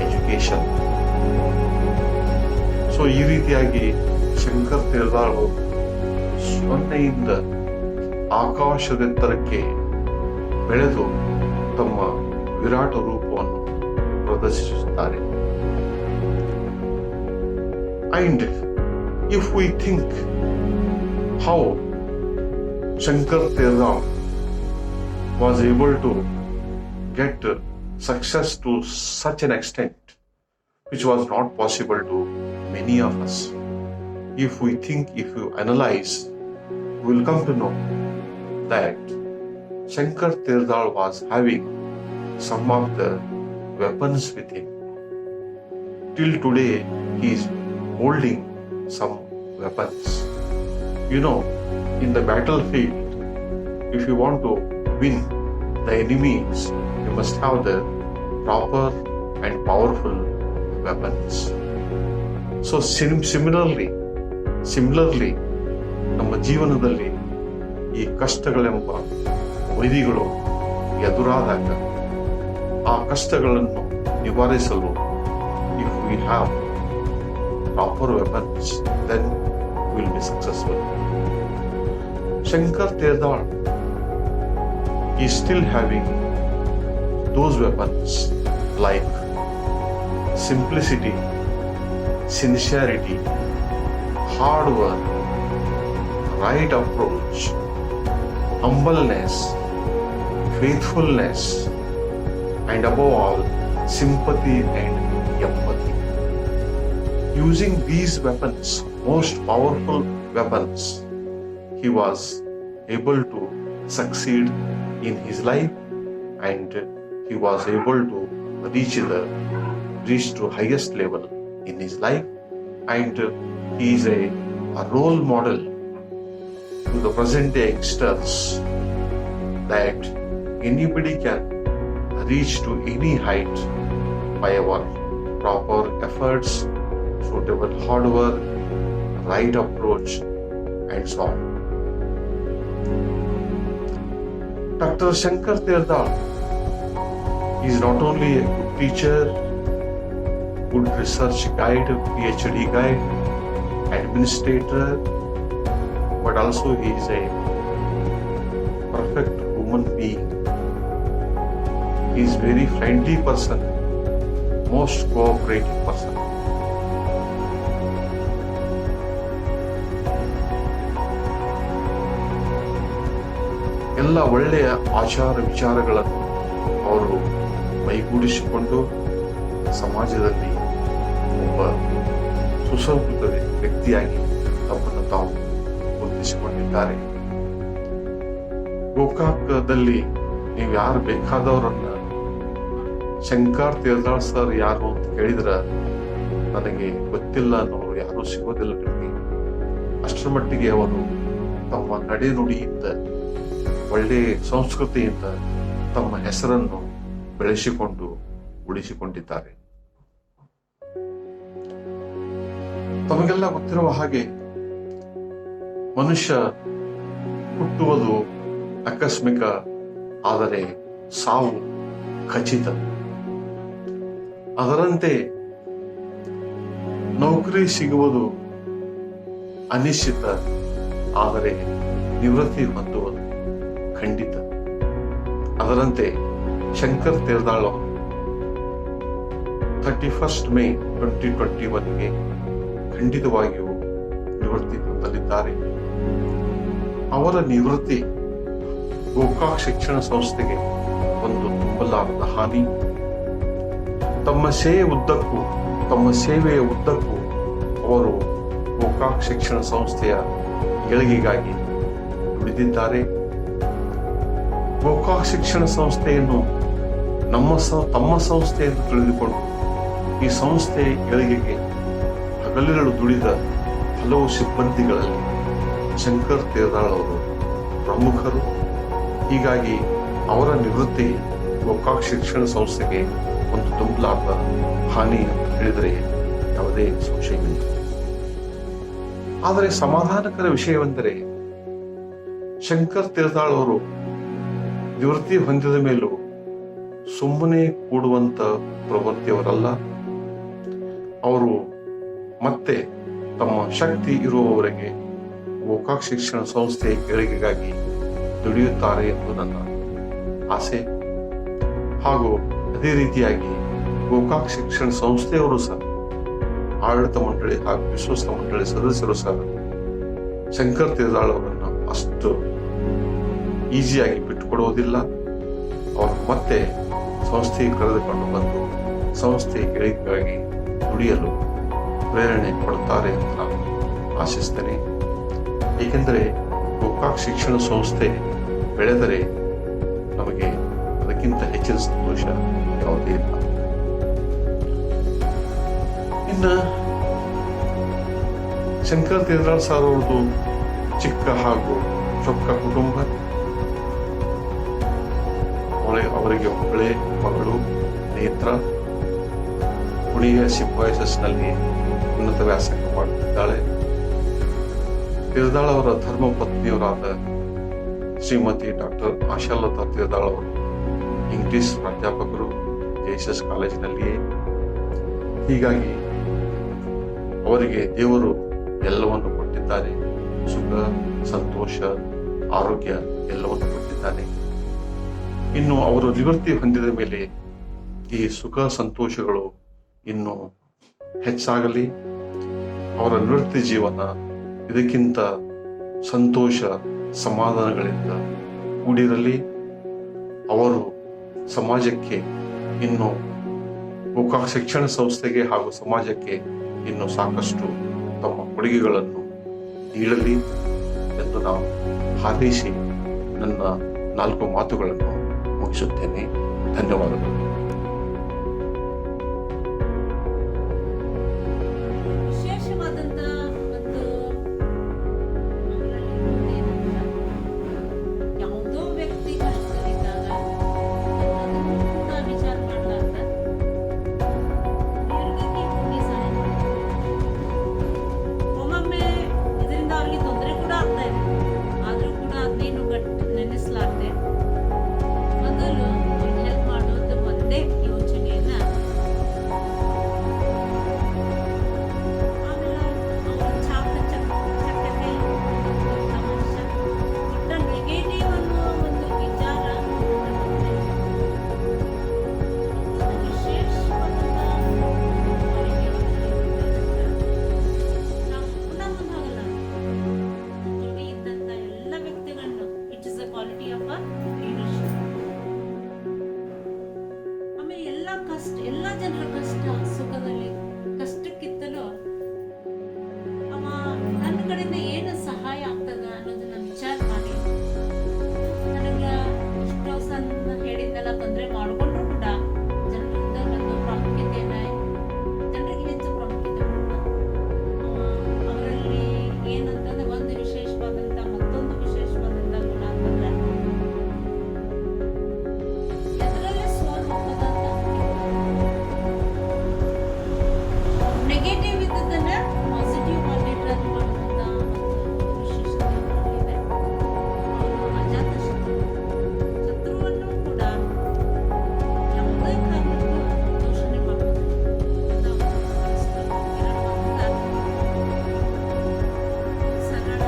education. So ಈ ರೀತಿಯಾಗಿ ಶಂಕರ್ ತೇರ್ದಾಳ್ ಸೊನ್ನೆಯಿಂದ ಆಕಾಶದೆತ್ತರಕ್ಕೆ ಬೆಳೆದು ತಮ್ಮ ವಿರಾಟ ರೂಪವನ್ನು ಪ್ರದರ್ಶಿಸುತ್ತಾರೆ. And if we think how Shankar Terdal was able to get success to such an extent, which was not possible to many of us. If we analyze, we will come to know that Shankar Terdal was having some of the weapons with him. Till today, he is holding some weapons. You know, in the battlefield, if you want to win the enemies, you must have the proper and powerful weapons. So similarly, ನಮ್ಮ ಜೀವನದಲ್ಲಿ ಈ ಕಷ್ಟಗಳೆಂಬ ವೈರಿಗಳು ಎದುರಾದಾಗ ಆ ಕಷ್ಟಗಳನ್ನು ನಿವಾರಿಸಲು if we have proper weapons, then we will be successful. Shankar Terdal is still having those weapons like simplicity, sincerity, hard work, right approach, humbleness, faithfulness, and above all, sympathy and empathy. Using these weapons, most powerful weapons, he was able to succeed in his life, and he was able to reach to highest level in his life, and he is a role model to the present day youngsters that anybody can reach to any height by our proper efforts, suitable hard work, right approach, and so on. Dr. Shankar Terdal is not only a good teacher, good research guide, PhD guide, administrator, but also he is a perfect human being. He is very friendly person, most cooperative person. ಎಲ್ಲ ಒಳ್ಳೆಯ ಆಚಾರ ವಿಚಾರಗಳನ್ನು ಅವರು ಮೈಗೂಡಿಸಿಕೊಂಡು ಸಮಾಜದಲ್ಲಿ ಒಬ್ಬ ಸುಸಂಸ್ಕೃತ ವ್ಯಕ್ತಿಯಾಗಿ ತಮ್ಮನ್ನು ತಾವು ಗುರುತಿಸಿಕೊಂಡಿದ್ದಾರೆ. ಗೋಕಾಕದಲ್ಲಿ ನೀವು ಯಾರು ಬೇಕಾದವರನ್ನ ಶಂಕರ್ ತೀರ್ಥಾಳ್ ಸರ್ ಯಾರು ಅಂತ ಕೇಳಿದ್ರ ನನಗೆ ಗೊತ್ತಿಲ್ಲ ಅನ್ನೋರು ಯಾರೂ ಸಿಗೋದಿಲ್ಲ ನಿಮಗೆ. ಅಷ್ಟರ ಮಟ್ಟಿಗೆ ಅವರು ತಮ್ಮ ನಡೆನುಡಿಯಿಂದ ಒಳ್ಳೆಯ ಸಂಸ್ಕೃತಿಯಿಂದ ತಮ್ಮ ಹೆಸರನ್ನು ಬೆಳೆಸಿಕೊಂಡು ಉಳಿಸಿಕೊಂಡಿದ್ದಾರೆ. ತಮಗೆಲ್ಲ ಗೊತ್ತಿರುವ ಹಾಗೆ ಮನುಷ್ಯ ಹುಟ್ಟುವುದು ಆಕಸ್ಮಿಕ, ಆದರೆ ಸಾವು ಖಚಿತ. ಅದರಂತೆ ನೌಕರಿ ಸಿಗುವುದು ಅನಿಶ್ಚಿತ, ಆದರೆ ನಿವೃತ್ತಿ ಹೊಂದುವುದು ಖಂಡಿತ. ಅದರಂತೆ ಶಂಕರ್ ತೀರ್ಥಾಳ್ 31 ಮೇ 2021ಗೆ ಖಂಡಿತವಾಗಿಯೂ ನಿವೃತ್ತಿ ಹೊಂದಲಿದ್ದಾರೆ. ಅವರ ನಿವೃತ್ತಿ ಗೋಕಾಕ್ ಶಿಕ್ಷಣ ಸಂಸ್ಥೆಗೆ ಒಂದು ತುಂಬಲಾರದ ಹಾನಿ. ತಮ್ಮ ಸೇವೆಯ ಉದ್ದಕ್ಕೂ ಅವರು ಗೋಕಾಕ್ ಶಿಕ್ಷಣ ಸಂಸ್ಥೆಯ ಏಳಿಗೆಗಾಗಿ ದುಡಿದಿದ್ದಾರೆ. ಗೋಕಾಕ್ ಶಿಕ್ಷಣ ಸಂಸ್ಥೆಯನ್ನು ತಮ್ಮ ಸಂಸ್ಥೆ ಎಂದು ತಿಳಿದುಕೊಂಡು ಈ ಸಂಸ್ಥೆ ಏಳಿಗೆಗೆ ಹಗಲಿರುಳು ದುಡಿದ ಹಲವು ಸಿಬ್ಬಂದಿಗಳಲ್ಲಿ ಶಂಕರ್ ತೀರ್ಥಾಳ್ ಅವರು ಪ್ರಮುಖರು. ಹೀಗಾಗಿ ಅವರ ನಿವೃತ್ತಿ ಗೋಕಾಕ್ ಶಿಕ್ಷಣ ಸಂಸ್ಥೆಗೆ ಒಂದು ತುಂಬಲಾರದ ಹಾನಿ ಅಂತ ಹೇಳಿದರೆ ಯಾವುದೇ ಸಂಶಯವಿಲ್ಲ. ಆದರೆ ಸಮಾಧಾನಕರ ವಿಷಯವೆಂದರೆ ಶಂಕರ್ ತೀರ್ಥಾಳ್ ಅವರು ನಿವೃತ್ತಿ ಹೊಂದಿದ ಮೇಲೂ ಸುಮ್ಮನೆ ಕೂಡುವಂತ ಪ್ರವೃತ್ತಿಯವರಲ್ಲ. ಅವರು ಮತ್ತೆ ತಮ್ಮ ಶಕ್ತಿ ಇರುವವರೆಗೆ ಗೋಕಾಕ್ ಶಿಕ್ಷಣ ಸಂಸ್ಥೆ ಏಳಿಗೆಗಾಗಿ ದುಡಿಯುತ್ತಾರೆ ಎಂದು ನನ್ನ ಆಸೆ. ಹಾಗೂ ಅದೇ ರೀತಿಯಾಗಿ ಗೋಕಾಕ್ ಶಿಕ್ಷಣ ಸಂಸ್ಥೆಯವರು ಸಹ ಆಡಳಿತ ಮಂಡಳಿ ಹಾಗೂ ವಿಶ್ವಸ್ತ ಮಂಡಳಿ ಸದಸ್ಯರು ಸಹ ಶಂಕರ್ ತೀರ್ಥಾಳ್ ಅವರನ್ನು ಅಷ್ಟು ಈಸಿಯಾಗಿ ಬಿಟ್ಟುಕೊಡುವುದಿಲ್ಲ. ಅವರು ಮತ್ತೆ ಸಂಸ್ಥೆಗೆ ಕರೆದುಕೊಂಡು ಬಂದು ಸಂಸ್ಥೆ ಏಳಿಗೆಗಾಗಿ ದುಡಿಯಲು ಪ್ರೇರಣೆ ಕೊಡುತ್ತಾರೆ ಅಂತ ನಾನು ಆಶಿಸ್ತೇನೆ. ಏಕೆಂದರೆ ಗೋಕಾಕ್ ಶಿಕ್ಷಣ ಸಂಸ್ಥೆ ಬೆಳೆದರೆ ನಮಗೆ ಅದಕ್ಕಿಂತ ಹೆಚ್ಚಿನ ಸಂತೋಷ ಯಾವುದೇ ಇಲ್ಲ. ಇನ್ನು ಶಂಕರ್ ತೀರ್ಥಾಳ್ ಸರ್ ಅವರದು ಚಿಕ್ಕ ಹಾಗೂ ಚೊಕ್ಕ ಕುಟುಂಬ. ಅವರಿಗೆ ಒಬ್ಬಳೇ ಮಗಳು ನೇತ್ರ. ಪುಣೆಯ ಸಿಂಬಾಯ್ಸಸ್ ನಲ್ಲಿ ಉನ್ನತ ವ್ಯಾಸಂಗ ಮಾಡುತ್ತಿದ್ದಾಳೆ. ತೀರ್ಥಾಳ್ ಅವರ ಧರ್ಮ ಪತ್ನಿಯವರಾದ ಶ್ರೀಮತಿ ಡಾಕ್ಟರ್ ಆಶಾಲತಾ ತೀರ್ಥಾಳ್ ಅವರು ಇಂಗ್ಲಿಷ್ ಪ್ರಾಧ್ಯಾಪಕರು ಜೆಎಸ್ಎಸ್ ಕಾಲೇಜಿನಲ್ಲಿಯೇ. ಹೀಗಾಗಿ ಅವರಿಗೆ ದೇವರು ಎಲ್ಲವನ್ನು ಕೊಟ್ಟಿದ್ದಾರೆ. ಸುಖ, ಸಂತೋಷ, ಆರೋಗ್ಯ ಎಲ್ಲವನ್ನು ಕೊಟ್ಟಿದ್ದಾನೆ. ಇನ್ನು ಅವರು ನಿವೃತ್ತಿ ಹೊಂದಿದ ಮೇಲೆ ಈ ಸುಖ ಸಂತೋಷಗಳು ಇನ್ನು ಹೆಚ್ಚಾಗಲಿ. ಅವರ ನಿವೃತ್ತಿ ಜೀವನ ಇದಕ್ಕಿಂತ ಸಂತೋಷ ಸಮಾಧಾನಗಳಿಂದ ಕೂಡಿರಲಿ. ಅವರು ಸಮಾಜಕ್ಕೆ ಇನ್ನು ಗೋಕಾಕ್ ಶಿಕ್ಷಣ ಸಂಸ್ಥೆಗೆ ಹಾಗೂ ಸಮಾಜಕ್ಕೆ ಇನ್ನು ಸಾಕಷ್ಟು ತಮ್ಮ ಕೊಡುಗೆಗಳನ್ನು ನೀಡಲಿ ಎಂದು ನಾನು ಹಾರೈಸಿ ನನ್ನ 4 ಮಾತುಗಳನ್ನು ಮುಗಿಸುತ್ತೇನೆ. ಧನ್ಯವಾದಗಳು. ವಿಶೇಷವಾದಂತ ಒಂದು ಯಾವುದೋ ವ್ಯಕ್ತಿ ಕಷ್ಟದಲ್ಲಿದ್ದಾಗ ಅದನ್ನು ಕೂಡ ವಿಚಾರ ಮಾಡಲಾರ್ದ ಇವ್ರಿಗೆ ಸಹಾಯ ಒಮ್ಮೊಮ್ಮೆ ಇದರಿಂದ ಅವ್ರಿಗೆ ತೊಂದರೆ ಕೂಡ ಆಗ್ತಾ ಇದೆ. ಆದ್ರೂ ಕೂಡ ಅದನ್ನೇನು ನೆನೆಸಲಾರ್ದೆ ಮೊದಲು ಹೆಲ್ಪ್ ಮಾಡೋದು ಕ್ವಾಲಿಟಿ ಆಫ್ ಅ ಲೀಡರ್ಶಿಪ್. ಆಮೇಲೆ ಎಲ್ಲ ಜನರ ಕಷ್ಟ ಸುಖದಲ್ಲಿ ಕಷ್ಟಕ್ಕಿತ್ತಲೂ ಅವ ನನ್ನ ಕಡೆಯಿಂದ ಏನು ಸಹಾಯ ಆಗ್ತದ ಅನ್ನೋದನ್ನ ವಿಚಾರ ಮಾಡಿ ನನಗೆ ಎಷ್ಟೋ ಸಣ್ಣ ಹೇಳಿದ್ದೆಲ್ಲ ತೊಂದರೆ ಮಾಡಿಕೊಂಡ್ರು ಕೂಡ ಜನರಿಂದ ಒಂದು ಪ್ರಾಮುಖ್ಯತೆಯನ್ನ ಜನರಿಗೆ ಹೆಚ್ಚು ಪ್ರಾಮುಖ್ಯತೆ ಅವರಲ್ಲಿ ಏನಂತಂದ್ರೆ ಒಂದು ವಿಶೇಷವಾದಂತ ಮತ್ತೊಂದು ವಿಶೇಷವಾದಂತ ಗುಣ ಅಂತಂದ್ರೆ ಎದರಲ್ಲೇ ಸೋಲ್ ಹೋಗೋದಂತ ನೆಗೆಟಿವ್ ಇದ್ದದನ್ನ ಪಾಸಿಟಿವ್ ಆಗಿ ಟರ್ನ್ ಮಾಡುವಂತ ಒಂದು ವಿಶೇಷತೆ ಇದೆ. ಅವನು ಅಜಾತ ಶತ್ರುವನ್ನು ಕೂಡ ಯಾವುದೇ ಕಾರಣಕ್ಕೂ ದೂಷಣೆ ಮಾಡುವುದು ಸರಳ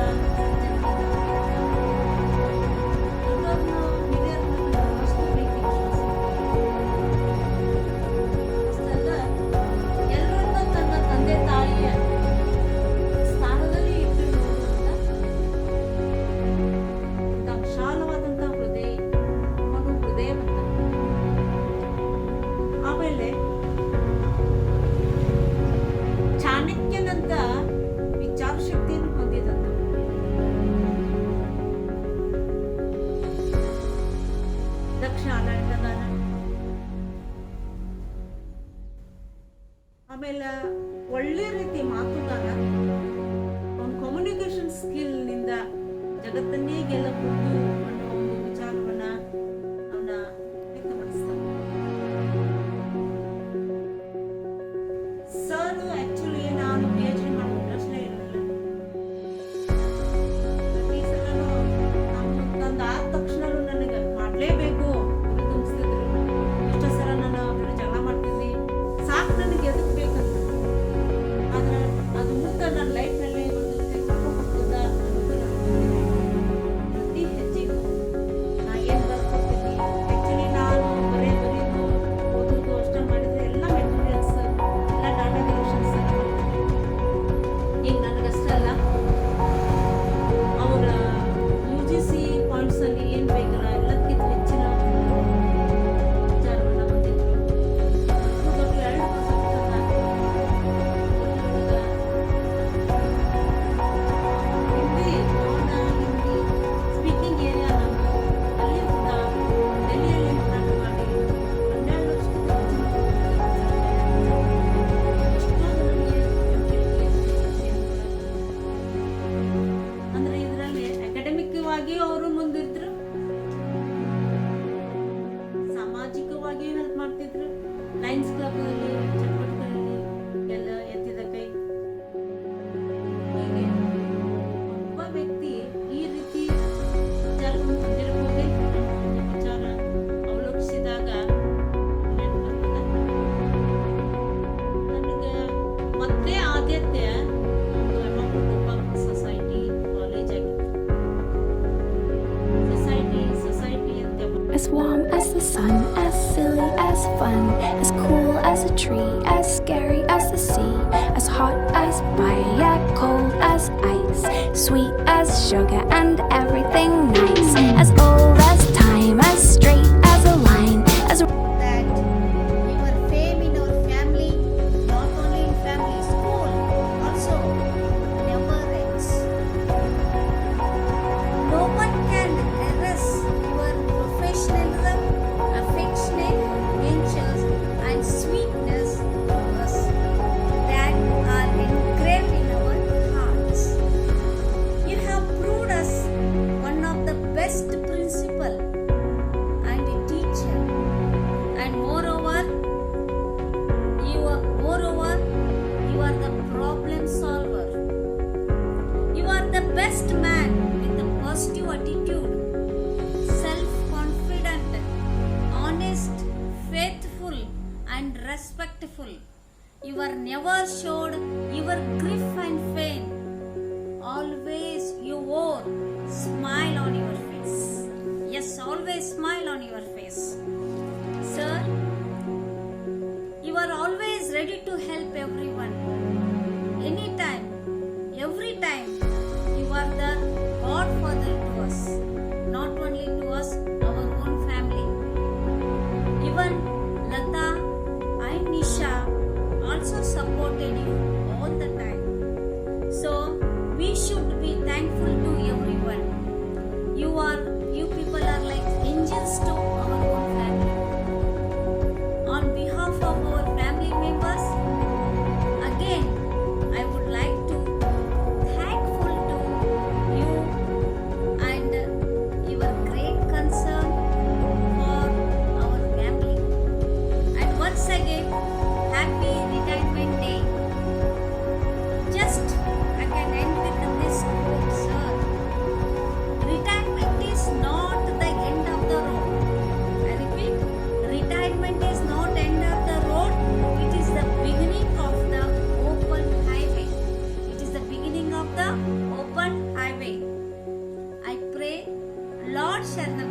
ಎಲ್ಲರನ್ನೂ ತನ್ನ ತಂದೆ ತಾಯಿಯ ಸ್ಥಾನದಲ್ಲಿ ಇಟ್ಟು ನೋಡುವಂತ ವಿಶಾಲವಾದಂತಹ ಹೃದಯ, ಅವನು ಹೃದಯವಂತ. ಆಮೇಲೆ ಚಾಣಕ್ಯನಂತ ವಿಚಾರ ಶಕ್ತಿಯನ್ನು ಹೊಂದಿದಂತ ದಕ್ಷ ಆಡಳಿತಗಾರ. ಆಮೇಲೆ ಒಳ್ಳೆ ರೀತಿ ಮಾತುಗಾರ. ಅವನ ಕಮ್ಯುನಿಕೇಶನ್ ಸ್ಕಿಲ್ ನಿಂದ ಜಗತ್ತನ್ನೇ ಗೆಲ್ಲಬಹುದು ಅನ್ನೋ ಒಂದು ವಿಚಾರವನ್ನ ಅವನ ವ್ಯಕ್ತಪಡಿಸ್ತಾನೆ. ಸರ್ ಆಕ್ಚುಲಿ ನಾನು PhD ಮಾಡೋ ಪ್ರಶ್ನೆ ಇರಲಿಲ್ಲ. ಪ್ರತಿ ಸಲನೂ ನಂದು ಆದ ತಕ್ಷಣ ನನಗೆ ಮಾಡಲೇಬೇಕು ಗುರಿ ತುಂಬಿಸ್ತಿದ್ರು. ಎಷ್ಟೋ ಸಲ ನಾನು ಅವ್ರ ಜಗಳ ಮಾಡ್ತಿದ್ದೆ, ಸಾಕು ನನಗೆ ಎದಕ್ಕೆ ಬೇಕಂತ. ಆದ್ರೆ ಅದು ಮುಂದೆ ನನ್ನ ಲೈಫ್ನಲ್ಲಿ ಒಂದು ತಿಳ್ಕೊಂಡು ಹೋಗ್ತದ ಅನ್ನೋದು ನನಗೆ ಗೊತ್ತಿದೆ. ಪ್ರತಿ ಹೆಜ್ಜೆಗೂ ನಾ ಏನು ಬರ್ಕೊಡ್ತೀನಿ. ಆ್ಯಕ್ಚುಲಿ ನಾನು ಬರೆಯೋದು ಓದೋದು ಅಷ್ಟೇ ಮಾಡಿದ್ರೆ ಎಲ್ಲ ಮೆಟೀರಿಯಲ್ಸ್ ಎಲ್ಲ ಡಾಟಾ ಕಲೆಕ್ಷನ್ಸ್ ಈಗ ನನಗಷ್ಟಲ್ಲ, ಅವರ UGC ಪಾಯಿಂಟ್ಸಲ್ಲಿ ಏನು ಬೇಕಲ್ಲ ಎಲ್ಲದಕ್ಕಿಂತ ಹೆಚ್ಚಿನ ವಿಚಾರವನ್ನು ಹೊಂದಿದ್ರು. ದೊಡ್ಡ 2 ಪುಸ್ತಕಗಳನ್ನ ಹಿಂದಿ ಸ್ಪೀಕಿಂಗ್ ಏರಿಯಾ ನಮ್ಮದು. ಅಲ್ಲಿ ಕೂಡ ಡೆಲ್ಲಿಯಲ್ಲಿ ಹೋರಾಟ ಮಾಡಿ 12 ವರ್ಷಕ್ಕಿಂತ ಎಷ್ಟೋ ಜನರಿಗೆ ಅಂದ್ರೆ ಇದರಲ್ಲಿ ಅಕಾಡೆಮಿಕವಾಗಿ ಅವರು ಮುಂದಿದ್ರು, ಸಾಮಾಜಿಕವಾಗಿಯೂ ಹೆಲ್ಪ್ ಮಾಡ್ತಿದ್ರು. ಲಯನ್ಸ್ ಕ್ಲಬ್ ಅಲ್ಲಿ ಚಟುವಟಿಕೆಗಳಲ್ಲಿ ಎಲ್ಲ ಎತ್ತಿದ ಕೈ. ಹೀಗೆ ಒಬ್ಬ ವ್ಯಕ್ತಿ ಈ ರೀತಿ ವಿಚಾರವನ್ನು ಹೊಂದಿರಬಹುದೇ ಅನ್ನೋ ಒಂದು ವಿಚಾರ ಅವಲೋಕಿಸಿದಾಗ ನೆನಪಾಗ್ತದೆ. ನನಗೆ ಮತ್ತೆ ಆದ್ಯತೆ ಒಂದು ಎಮಾಕೋಟೋಪ ಸೊಸೈಟಿ ಕಾಲೇಜ್ ಆಗಿತ್ತು. ಸೊಸೈಟಿ ಅಂತ As warm as the sun, as silly as fun, as cool as a tree, as scary as the sea, as hot as fire, cold as ice, sweet as sugar and everything nice, as old as time, as straight as a line, as that your fame in our family, not only in family, school, also never ends. No one can erase your professionalism, affectionate natures, and sweetness to us that are engraved in our hearts. You have proved us one of the best principal and a teacher, and moreover you are the problem solver. You are the best man with a positive attitude, self-confident, honest, faithful, and respectful. You are never showed your grief and pain. Always you wore smile on your face. Yes, always smile on your face. Sir, you are always ready to help everyone. Anytime, every time, you are the Godfather to us. Not only to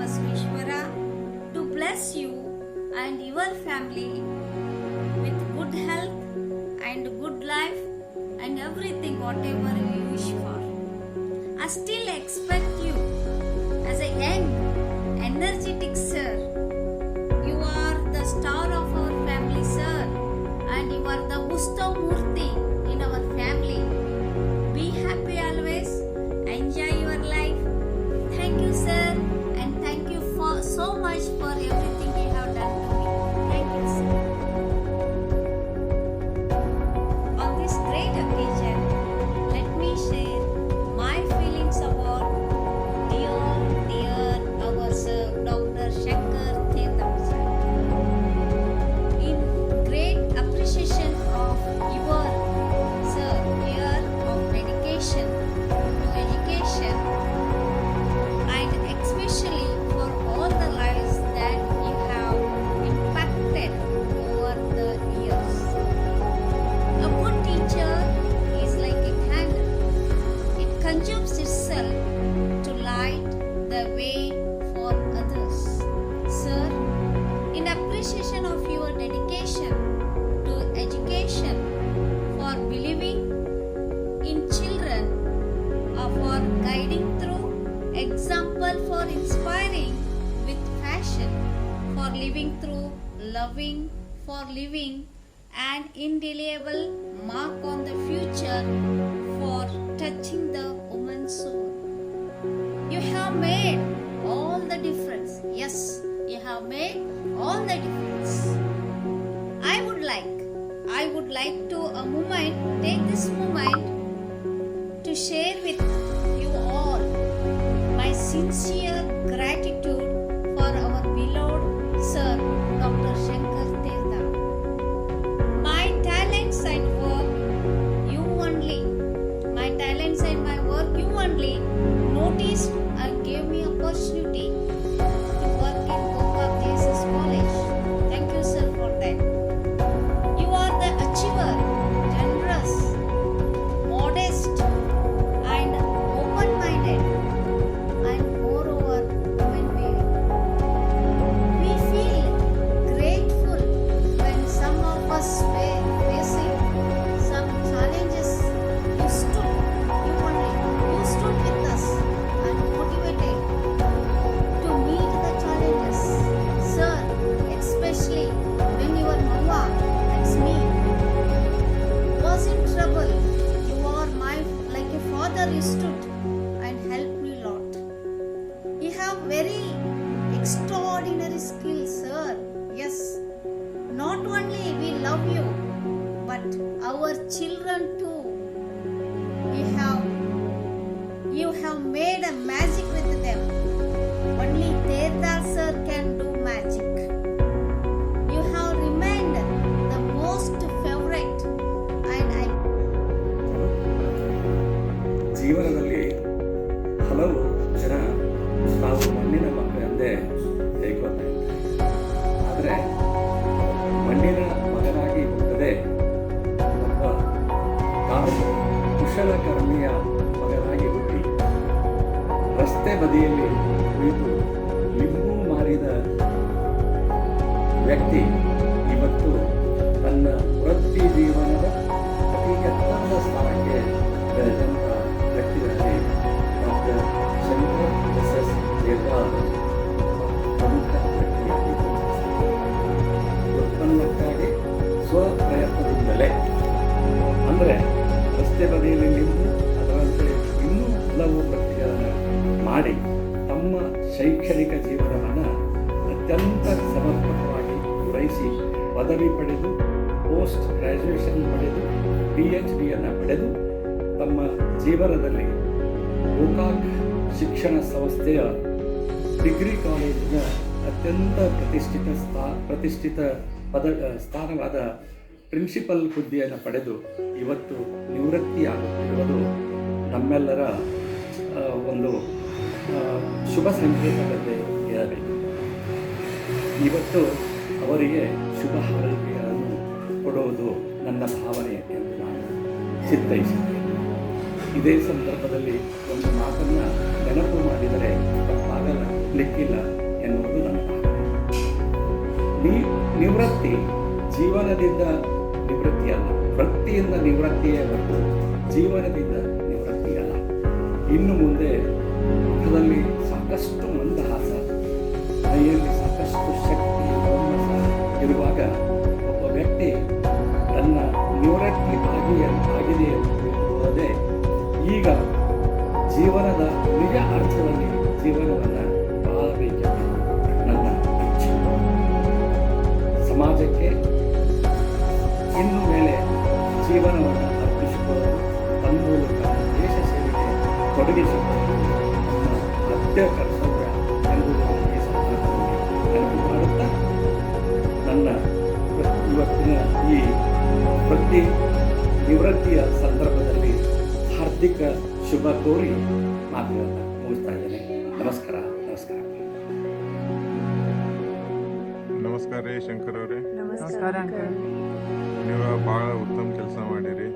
Basveshwara to bless you and your family with good health and good life and everything whatever you wish for. I still expect you as a young, energetic sir. You are the star of our family, sir, and you are the Ustav Murti in our family. Be happy always. Enjoy your life. Thank you, sir, and thank you for so much for everything you have done to me. Thank you, sir. On this great occasion, let me share my feelings about dear our sir, Dr. Shankar Thedam sir. In great appreciation of your sir year of dedication to education and especially for all the lives that you have impacted over the years. A good teacher is like a candle. It consumes itself to light the way for others. Sir, in appreciation of your dedication to education, for believing in children, for guiding through, example for inspiring with passion, for living through, loving, for living an indelible mark on the future, for touching the woman's soul. You have made all the difference. Yes, you have made all the difference. I would like to take this moment to share with you all my sincere gratitude for our beloved sir, Dr. Shankar Thedam. My talents and work, you only noticed and gave me opportunity to work in Gokak Jesus College. Thank you, sir, for that. You are the achiever, generous, modest, and open-minded, and moreover, human being. We feel grateful when some of us were facing some challenges. You stood with us and motivated to meet the challenges. Sir, especially when your mama, that's me, was in trouble, you are like a father. You stood and helped me a lot. You have very extraordinary skills, sir. Yes, not only we love you, but our children too. You have made a magic with them. Only Thedam sir can do magic. You have remained the most favorite, and I. ಜೀವನದಲ್ಲಿ ಹಲವು ಜನ ತಾವು ಮಣ್ಣಿನ ಮಕ್ಕಳೆಂದೇ ಹೇಳ್ಕೊತಾ ಇದ್ದಾರೆ. ಆದರೆ ಮಣ್ಣಿನ ಮಗನಾಗಿ ಹುಟ್ಟದೆ ಒಬ್ಬ ಕುಶಲಕರ್ಮಿಯ ಮಗನಾಗಿ ಹುಟ್ಟಿ ರಸ್ತೆ ಬದಿಯಲ್ಲಿ ಕುಳಿತು ಲಿಂಬು ಮಾರಿದ ವ್ಯಕ್ತಿ ಇವತ್ತು ತನ್ನ ವೃತ್ತಿ ಜೀವನದ ಅತಿ ಎತ್ತರದ ಸ್ಥಾನಕ್ಕೆ ಬೆಳೆದಂಥ ವ್ಯಕ್ತಿಗಳಲ್ಲಿ ಡಾಕ್ಟರ್ ಶಂಕರ್ ಎಸ್ ಥೇದಾಮ್ ಪ್ರಮುಖ ವ್ಯಕ್ತಿಯಾಗಿ ಉತ್ಪನ್ನಕ್ಕಾಗಿ ಸ್ವಪ್ರಯತ್ನದಿಂದಲೇ ಅಂದರೆ ರಸ್ತೆ ಬದಿಯಲ್ಲಿ ನಿಂತು ಅದರಂತೆ ಇನ್ನೂ ಹಲವು ವೃತ್ತಿಗಳನ್ನು ಮಾಡಿ ತಮ್ಮ ಶೈಕ್ಷಣಿಕ ಜೀವನವನ್ನು ಅತ್ಯಂತ ಸಮರ್ಪಕವಾಗಿ ಪೂರೈಸಿ ಪದವಿ ಪಡೆದು ಪೋಸ್ಟ್ ಗ್ರ್ಯಾಜುಯೇಷನ್ ಪಡೆದು PhDಯನ್ನು ಪಡೆದು ತಮ್ಮ ಜೀವನದಲ್ಲಿ ಗೋಕಾಕ್ ಶಿಕ್ಷಣ ಸಂಸ್ಥೆಯ ಡಿಗ್ರಿ ಕಾಲೇಜಿನ ಅತ್ಯಂತ ಪ್ರತಿಷ್ಠಿತ ಸ್ಥಾನವಾದ ಪ್ರಿನ್ಸಿಪಲ್ ಹುದ್ದೆಯನ್ನು ಪಡೆದು ಇವತ್ತು ನಿವೃತ್ತಿಯಾಗುತ್ತಿರುವುದು ನಮ್ಮೆಲ್ಲರ ಒಂದು ಶುಭ ಸಂಕೇತದಂತೆ ಇರಬೇಕು. ಇವತ್ತು ಅವರಿಗೆ ಶುಭ ಹಾರೈಕೆಗಳನ್ನು ಕೊಡುವುದು ನನ್ನ ಭಾವನೆ ಎಂದು ನಾನು ಚಿತ್ತೈಸುತ್ತೇನೆ. ಇದೇ ಸಂದರ್ಭದಲ್ಲಿ ಒಂದು ಮಾತನ್ನು ನೆನಪು ಮಾಡಿದರೆ ತಪ್ಪಾಗಲ್ಲ. ಹುಡುಕ್ಲಿಕ್ಕಿಲ್ಲ ಎನ್ನುವುದು ನನ್ನ ಭಾವನೆ. ನಿವೃತ್ತಿ ಜೀವನದಿಂದ ನಿವೃತ್ತಿಯಲ್ಲ, ವೃತ್ತಿಯಿಂದ ನಿವೃತ್ತಿಯೇ ಹೊರತು ಜೀವನದಿಂದ ನಿವೃತ್ತಿಯಲ್ಲ. ಇನ್ನು ಮುಂದೆ ಮುಖದಲ್ಲಿ ಸಾಕಷ್ಟು ಮಂದಹಾಸ, ಮೈಯಲ್ಲಿ ಸಾಕಷ್ಟು ಶಕ್ತಿ ಹುಮ್ಮಸ ಇರುವಾಗ ಒಬ್ಬ ವ್ಯಕ್ತಿ ತನ್ನ ನಿವೃತ್ತಿ ಆಗಿದೆ ಎಂಬುದೇ ಈಗ ಜೀವನದ ನಿಜ ಅರ್ಥದಲ್ಲಿ ಜೀವನವನ್ನು ಬಾಳಬೇಕೆಂದು ನನ್ನ ಇಚ್ಛೆ. ಸಮಾಜಕ್ಕೆ ಇನ್ನು ಮೇಲೆ ಜೀವನವನ್ನು ಅರ್ಪಿಸಿಕೊಳ್ಳಲು ತನ್ಮೂಲಕ ದೇಶ ಸೇವೆಗೆ ತೊಡಗಿಸಿಕೊಳ್ಳಲು ನಮ್ಮ ಆದ್ಯ ಕರ್ತವ್ಯ ಎಂಬುದನ್ನು ಈ ಸಂದರ್ಭದಲ್ಲಿ ನೆನಪು ಮಾಡುತ್ತಾ ನನ್ನ ಇವತ್ತಿನ ಈ ವೃತ್ತಿ ನಿವೃತ್ತಿಯ ಸಂದರ್ಭದಲ್ಲಿ ಹಾರ್ದಿಕ ಶುಭ ಕೋರಿ ಮಾತುಗಳನ್ನು ಮುಗಿಸ್ತಾ ಇದ್ದೇನೆ. ನಮಸ್ಕಾರ. ನಮಸ್ಕಾರ ರೀ ಶಂಕರ್ ಅವರೇ. ನೀವು ಭಾಳ ಉತ್ತಮ ಕೆಲಸ ಮಾಡಿರಿ.